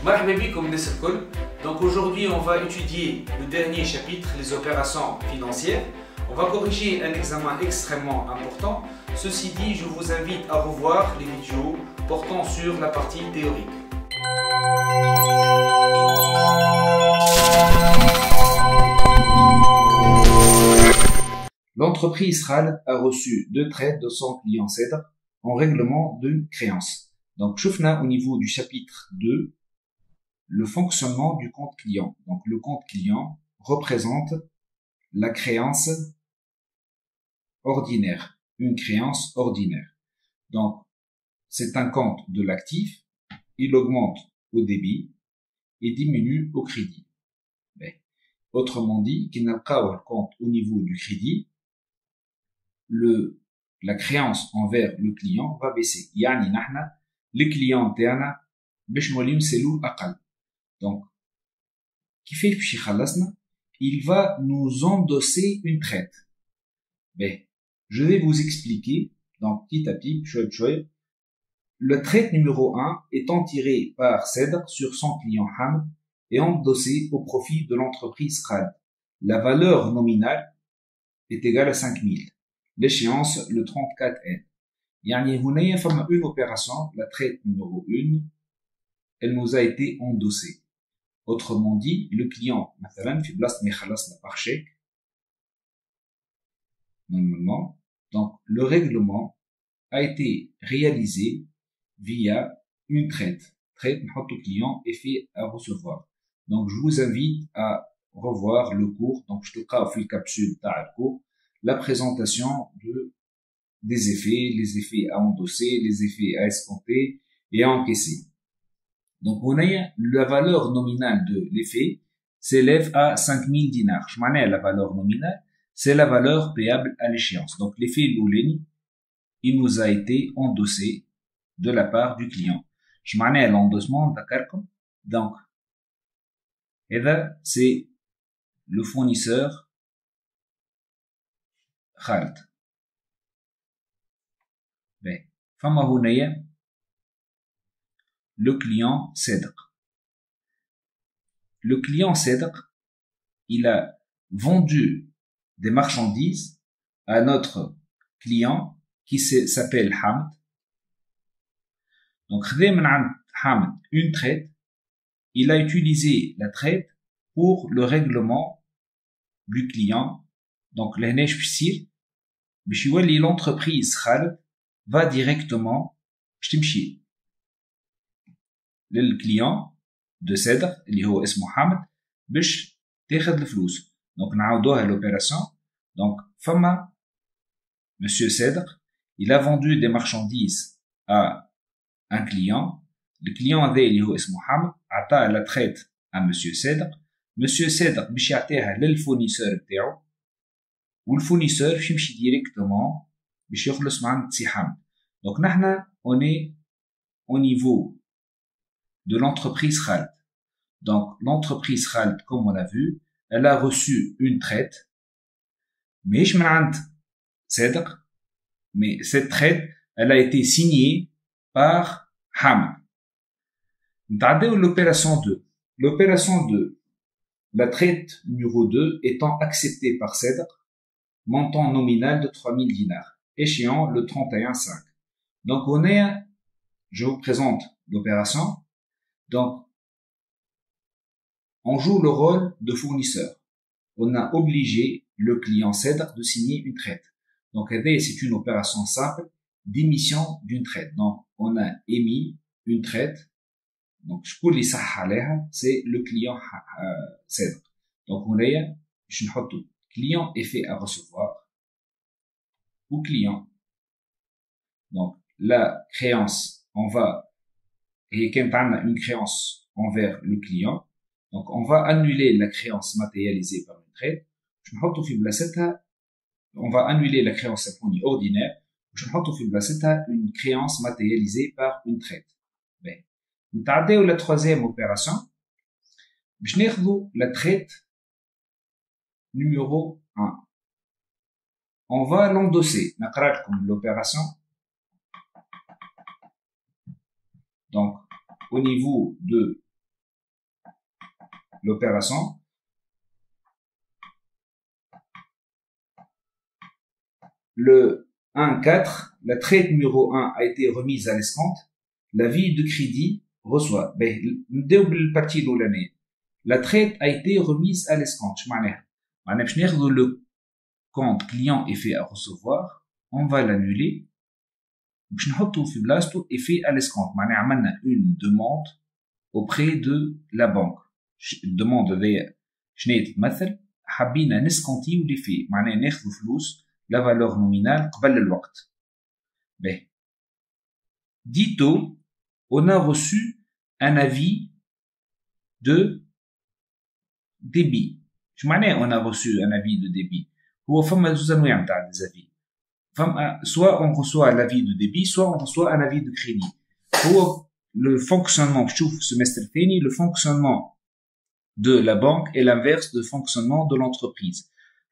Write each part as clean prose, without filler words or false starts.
Marhaba bikoum nas الكل. Donc aujourd'hui on va étudier le dernier chapitre, les opérations financières. On va corriger un examen extrêmement important. Ceci dit, je vous invite à revoir les vidéos portant sur la partie théorique. L'entreprise Khaled a reçu 2 traites de son client Cèdre en règlement de créance. Donc, شفنا au niveau du chapitre 2 le fonctionnement du compte client. Donc, le compte client représente la créance ordinaire, une créance ordinaire. Donc, c'est un compte de l'actif, il augmente au débit et diminue au crédit. Mais, autrement dit, qu'il n'a pas le compte au niveau du crédit, la créance envers le client va baisser. Yani nahna, les clients تاعنا باش نوليو نسالو أقل. Donc, كيفاش باش يخلصنا? Il va nous endosser une traite. Ben, je vais vous expliquer, donc petit à petit, شوي. Le traite numéro 1 étant tiré par Cèdre sur son client Hamd et endossé au profit de l'entreprise Khaled. La valeur nominale est égale à 5000. L'échéance le 34N. يعني هنا فما une opération, la traite numéro 1, elle nous a été endossée. Autrement dit, le client, مثلا في بلاصة ما يخلصنا par chèque, normalement, donc le règlement a été réalisé via une traite. Traite نحطو client et fait à recevoir. Donc je vous invite à revoir le cours. Donc je te تلقاو في الكابسول تاع الcours la présentation des effets, les effets à endosser, les effets à escompter et à encaisser. Donc, on a la valeur nominale de l'effet s'élève à 5000 dinars. Je m'en ai la valeur nominale, c'est la valeur payable à l'échéance. Donc, l'effet Louleni, il nous a été endossé de la part du client. Je m'en ai l'endossement, d'accord? Donc, et là, c'est le fournisseur Khaled. Ben, fama hunaya, le client Cèdre. Le client Cèdre, il a vendu des marchandises à notre client qui s'appelle Hamd. Donc, Hamd, une traite, il a utilisé la traite pour le règlement du client. Donc, l'entreprise Khaled va directement le client de Cèdre اللي هو اسمه حمد باش تاخذ الفلوس. Donc نعاودوها l'opération. Donc فما monsieur Cèdre, il a vendu des marchandises à un client. Le client هذا اللي هو اسمه حمد عطاه la traite à monsieur Cèdre. monsieur Cèdre باش يعطيها للفونيسور بتاعو والفونيسور باش يمشي directement باش يخلص مع سي حمد. Donc نحنا on est au niveau de l'entreprise Khaled. Donc, l'entreprise Khaled, comme on a vu, elle a reçu une traite, mais Cèdre, mais cette traite, elle a été signée par Hamd. L'opération 2. L'opération 2, la traite numéro 2 étant acceptée par Cèdre, montant nominal de 3000 dinars, échéant le 31/5. Donc, je vous présente l'opération. Donc, on joue le rôle de fournisseur. On a obligé le client Cèdre de signer une traite. Donc, c'est une opération simple d'émission d'une traite. Donc, on a émis une traite. Donc, c'est le client Cèdre. Donc, on a client est fait à recevoir ou client. Donc, la créance, on va et quand on a une créance envers le client, donc on va annuler la créance matérialisée par une traite. On va annuler la créance ordinaire. Une créance matérialisée par une traite. Ben, nous la troisième opération. La traite numéro 1. On va l'endosser. Comme l'opération. Donc, au niveau de l'opération. Le 1.4, la traite numéro 1 a été remise à l'escompte. L'avis de crédit reçoit. Le partie de l'année. La traite a été remise à l'escompte. Le compte client est fait à recevoir. On va l'annuler. باش نحطو في بلاصتو effet à l'escompte. معناها عملنا une demande auprès de la banque. الدوموند هذيا شنو تتمثل؟ حبينا نسكونتيو لي في، معناها ناخذ فلوس لا فالور نومينال قبل الوقت. باهي. Dito, on a reçu un avis de débit. شو معناه on a reçu un avis de débit؟ هو فما زوز انواع نتاع ديزافي. Soit on reçoit l'avis de débit, soit on reçoit un avis de crédit. Pour le fonctionnement, le fonctionnement de la banque est l'inverse du fonctionnement de l'entreprise.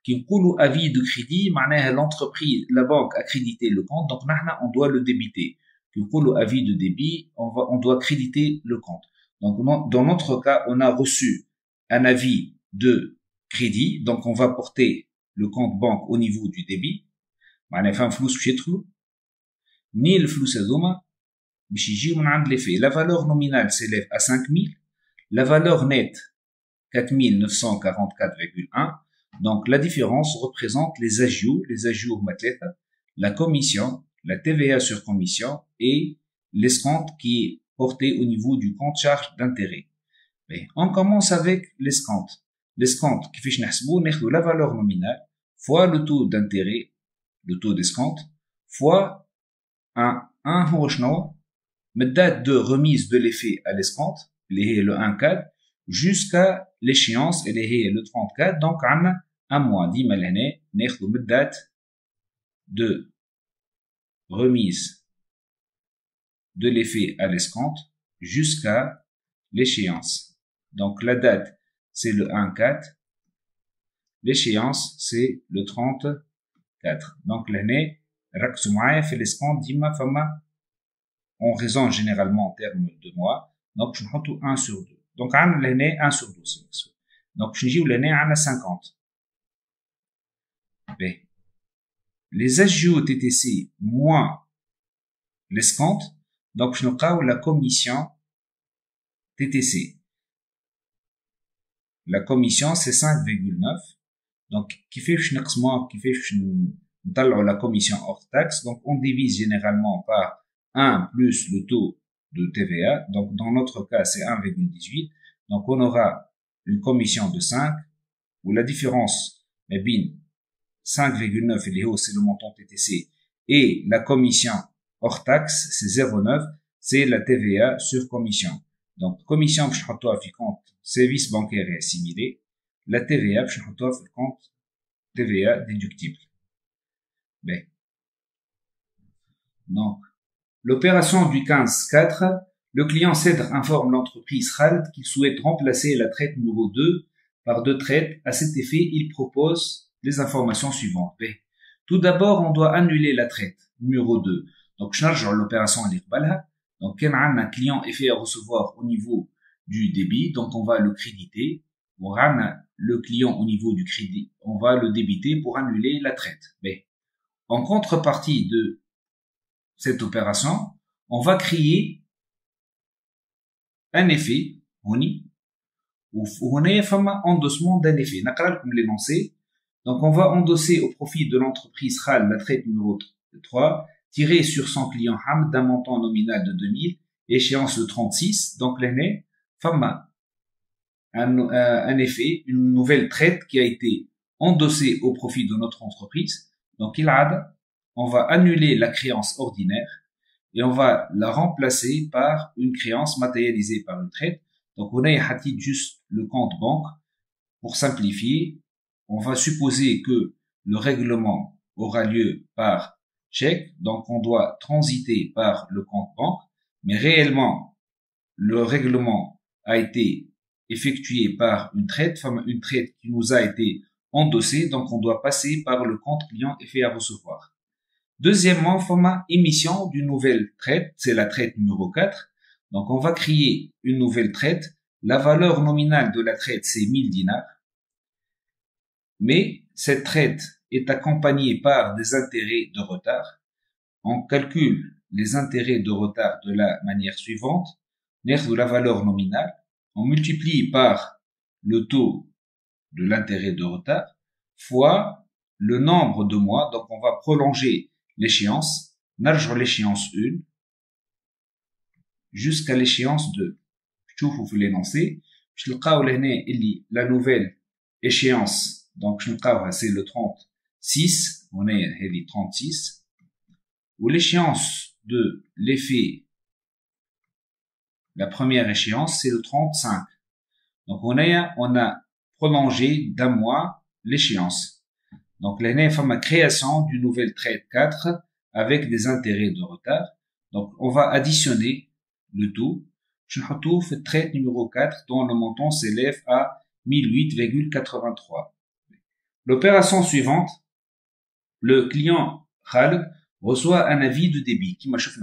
Qui nous avis de crédit, l'entreprise, la banque a crédité le compte, donc on doit le débiter. Qui nous avis de débit, on doit créditer le compte. Donc dans notre cas, on a reçu un avis de crédit, donc on va porter le compte banque au niveau du débit. معناها فهم فلوس باش يدخلوا منين الفلوس هذوما باش يجيو من عند لي في لا فالور نومينال سيليف à 5000 la valeur nette 4944,1 donc la différence représente les agios هما ثلاثه la commission la TVA sur commission et l'escompte qui est porté au niveau du compte charge d'intérêt. On commence avec l'escompte كيفاش نحسبوه ناخذوا la valeur nominale fois le taux d'intérêt le taux d'escompte, fois un هو شنو date de remise de l'effet à l'escompte, اللي هي le 1.4, jusqu'à l'échéance, اللي هي le 34, donc عندنا un mois. ديما لهنا ناخذوا date de remise de l'effet à l'escompte jusqu'à l'échéance. Donc la date c'est le 1.4, l'échéance c'est le 34. Donc l'année ركزوا معايا في l'escompte ديما فما on raisonne généralement en termes de mois, donc باش نحطوا 1 sur 2. donc عندنا لهنا 1 sur 12. donc باش نجيو لهنا عندنا 50. باهي. les agios TTC moins l'escompte, donc باش نلقاو la commission TTC. la commission c'est 5,9. Donc, كيفاش نقسموها كيفاش نطلعوا la commission hors taxe. Donc, on divise généralement par 1 plus le taux de TVA. Donc, dans notre cas, c'est 1,18. Donc, on aura une commission de 5, où la différence est bien 5,9, c'est le montant TTC, et la commission hors taxe, c'est 0,9, c'est la TVA sur commission. Donc, commission, je نحطوها في compte service bancaire et assimilé. La TVA, باش نحطوها في الكونت TVA déductible. Bien. Donc, l'opération du 15.4, le client CEDR informe l'entreprise Khald qu'il souhaite remplacer la traite numéro 2 par 2 traites. À cet effet, il propose les informations suivantes. Bien. Tout d'abord, on doit annuler la traite numéro 2. Donc, je charge l'opération à l'Iqbalha. Donc, quand on a un client est fait à recevoir au niveau du débit, donc on va le créditer. On a le client au niveau du crédit, on va le débiter pour annuler la traite. Mais en contrepartie de cette opération, on va créer un effet, ou on a un endossement d'un effet. Comme l'énoncé. Donc on va endosser au profit de l'entreprise Khal la traite numéro 3, tirée sur son client Hamd d'un montant nominal de 2000, échéance le 36, donc l'année, Fama. Un effet, une nouvelle traite qui a été endossée au profit de notre entreprise. Donc, on va annuler la créance ordinaire et on va la remplacer par une créance matérialisée par une traite. Donc, on a juste le compte banque. Pour simplifier, on va supposer que le règlement aura lieu par chèque. Donc, on doit transiter par le compte banque. Mais réellement, le règlement a été effectué par une traite qui nous a été endossée, donc on doit passer par le compte client effet à recevoir. Deuxièmement, format émission d'une nouvelle traite, c'est la traite numéro 4. Donc on va créer une nouvelle traite La valeur nominale de la traite, c'est 1000 dinars. Mais cette traite est accompagnée par des intérêts de retard. On calcule les intérêts de retard de la manière suivante. De la valeur nominale, on multiplie par le taux de l'intérêt de retard fois le nombre de mois. Donc on va prolonger l'échéance, نرجع l'échéance 1 jusqu'à l'échéance 2. تشوفوا في l'énoncé باش نلقاو لهنا اللي la nouvelle échéance donc باش نلقاوها c'est le 36 هنايا هذه 36 ou l'échéance de l'effet la première échéance c'est le 35. Donc on a prolongé d'un mois l'échéance. Donc là il y a création d'une nouvelle traite 4 avec des intérêts de retard. Donc on va additionner le tout. Je retrouve la traite numéro 4 dont le montant s'élève à 1008,83. L'opération suivante, le client Khaled reçoit un avis de débit. Qui m'a chauffé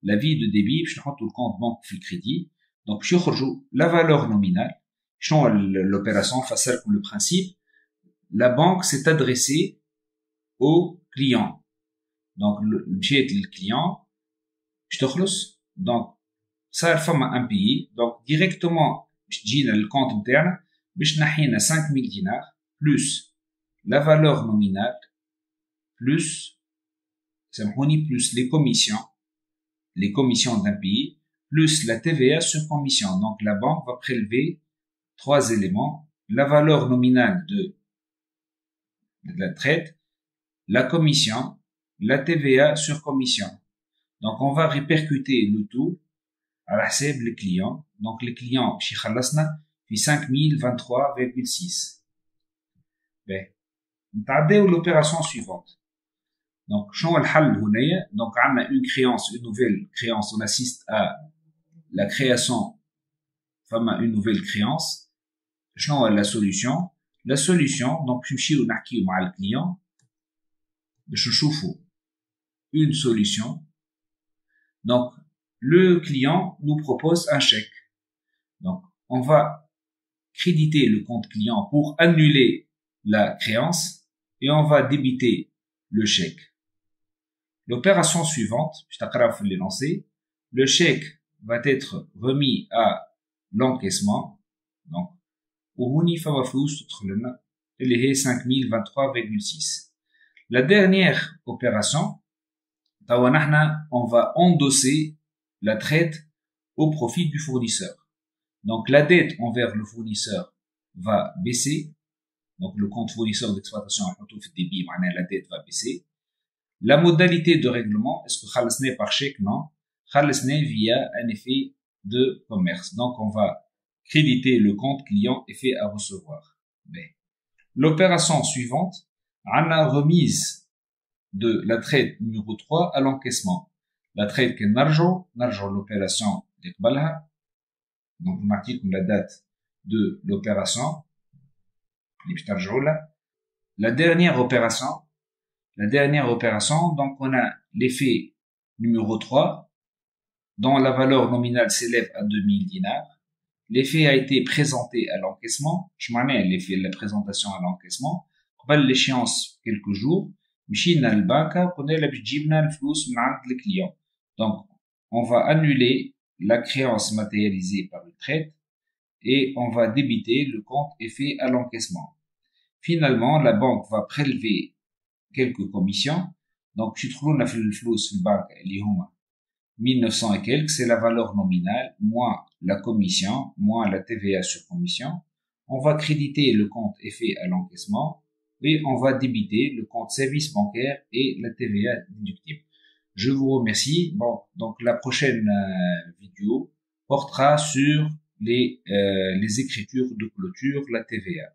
l'avis de débit, je retrouve le compte banque في crédit. Donc je rejoue la valeur nominale. L'opération face à le principe. La banque s'est adressée au client. Donc le client, je te relance. Donc ça fait un pays. Donc directement, je dis le compte interne, je n'ai 5000 dinars plus la valeur nominale plus plus les commissions d'un pays plus la TVA sur commission. Donc la banque va prélever 3 éléments: la valeur nominale de la traite, la commission, la TVA sur commission. Donc on va répercuter le tout à la حساب le client. Donc le client chez خلصنا في 5023,6. Ben, نتعداو l'opération suivante. Donc شنو الحل هنايا؟ Donc عندنا une nouvelle créance, on assiste à la création une nouvelle créance. شنو la solution? La solution, donc نمشيو نحكيو مع الكليون باش نشوفوا une solution. Donc le client nous propose un chèque. Donc on va créditer le compte client pour annuler la créance et on va débiter le chèque. L'opération suivante, je t'accroche l'énoncé, le chèque va être remis à l'encaissement. Donc وهوني فما فلوس تدخل لنا اللي هي 5023,6. La dernière opération, on va endosser la traite au profit du fournisseur. Donc la dette envers le fournisseur va baisser. Donc le compte fournisseur d'exploitation la dette va baisser. La modalité de règlement, est-ce que khalasné par chèque? Non. Khalasné via un effet de commerce. Donc on va créditer le compte client effet à recevoir. L'opération suivante, on a remise de la traite numéro 3 à l'encaissement. La traite que narjo l'opération d'Ekbalha. Donc, on marque la date de l'opération. La dernière opération, donc on a l'effet numéro 3, dont la valeur nominale s'élève à 2000 dinars. L'effet a été présenté à l'encaissement. Je m'en ai l'effet de la présentation à l'encaissement. قبل l'échéance quelques jours. مشينا للبنكة قلنا لها باش تجيبنا الفلوس من عند الكليون. Donc on va annuler la créance matérialisée par le traite et on va débiter le compte effet à l'encaissement. Finalement, la banque va prélever quelques commissions. Donc je trouve la الفلوس في البنك اللي هما 1900 et quelques, c'est la valeur nominale, moins la commission, moins la TVA sur commission. On va créditer le compte effet à l'encaissement et on va débiter le compte service bancaire et la TVA déductible. Je vous remercie. Bon, donc la prochaine vidéo portera sur les écritures de clôture, la TVA.